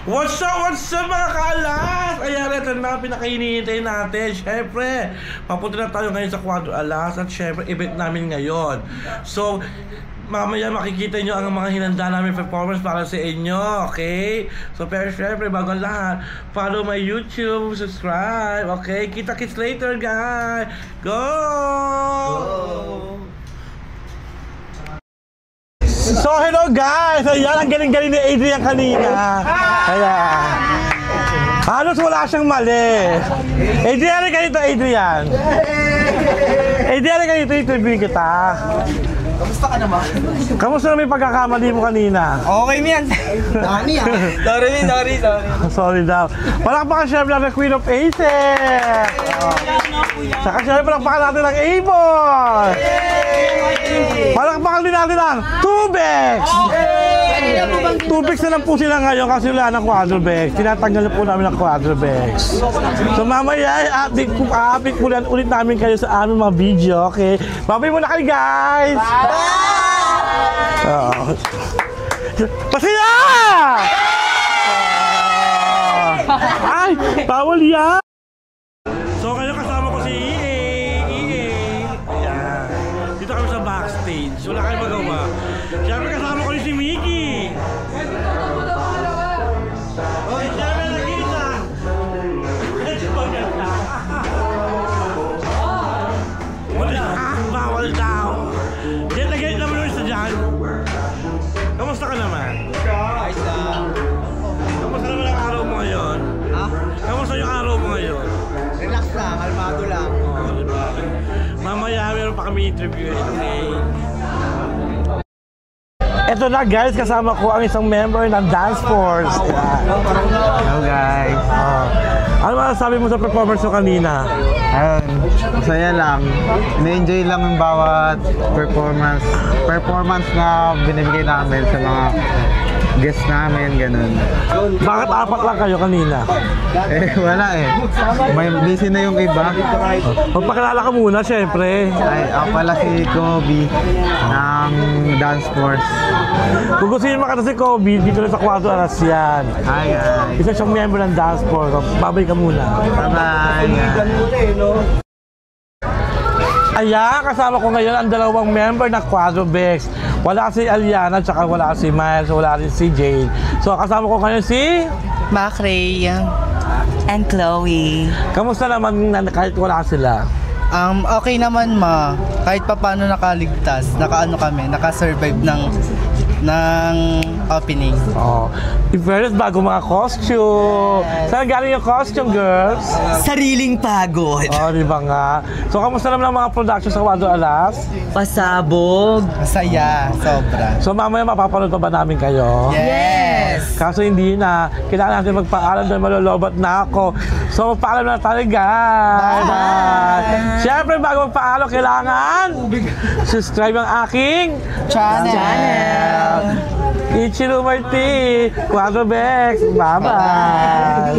What's up mga kaalas? Ayan, ito na pinakahinihintay natin. Siyempre, papunta na tayo ngayon sa Cuadro Alas. At siyempre, event namin ngayon. So, mamaya makikita nyo ang mga hinanda namin performance para sa inyo. Okay? So, pero siyempre, bago ang lahat, follow my YouTube, subscribe. Okay? Kita-kits later, guys. Go! So hello guys! Ayan, ang galing-galing ni Adrian kanina. Ayan. Halos wala siyang mali. Adrian, ganito Adrian. Adrian, ganito interview kita. Kamusta ka naman? Kamusta na may pagkakamali mo kanina? Okay niyan. Dami ah. Sorry. Sorry daw. Palakpakan syempre ng Queen of Aces. Saka syempre palakpakan natin ng Avon. Palakpakan din natin ang Tubex. Tubex na lang po sila ngayon kasi wala ng Quadrobex. Tinatanggal na po namin ang Quadrobex. So mamaya, update po ulit namin kayo sa aming mga video, okay? Babay muna kayo guys! Pasaya! Ay! Bawal yan! So kayo kasama ko si EA. Ayan. Dito kami sa backstage. Wala kayo magawa. Siyempre kasama ko rin si Mickey. Siyempre nakita. Bawal daw. Galit naman ulit sa dyan. Kamusta ka naman? Ayos lang. Kamusta naman ang araw mo ngayon? Ha? Kamusta yung araw mo ngayon? Relax lang, kalmado lang. Oo, diba? Mamaya meron pa kami interview. Okay? Eto na guys, kasama ko ang isang member ng Dance Force. Hello guys. Ano masasabi mo sa performance mo kanina? Ayun, masaya lang. Na-enjoy lang yung bawat performance na binibigay namin sa mga guests namin, ganun. Bakit apat lang kayo kanina? Eh, wala eh. May busy na yung iba. Magpakilala ka muna, syempre. Ay, ako pala si Kobe ng Dance Force. Kung gusto nyo makita si Kobe, dito na sa Cuadro Alas yan. Hi guys. Isa siyang member ng Dance Force. Babay ka muna. Bye-bye. Ayan, kasama ko ngayon ang dalawang member ng Quadrobex. Wala si Aliana, tsaka wala si Miles, wala rin si Jane. So, kasama ko ngayon si... Macray and Chloe. Kamusta naman kahit wala sila? Okay naman ma. Kahit pa paano nakaligtas, naka-survive ng opening. Oh, in fairness, bago mga costume. Saan galing yung costume, girls? Sariling pagod. Oh, di ba nga? So, kamusta naman ang mga production sa Cuadro Alas? Pasabog. Masaya, sobra. So, mamaya mapapanood pa ba namin kayo? Yes! Kaso hindi na. Kailangan natin magpaalam dahil malolobat na ako. So, magpaalam na tayo, guys. Bye! Siyempre, bago magpaalam, kailangan subscribe ang aking Channel! Ichiro Marti, Quadrobex. Bye-bye!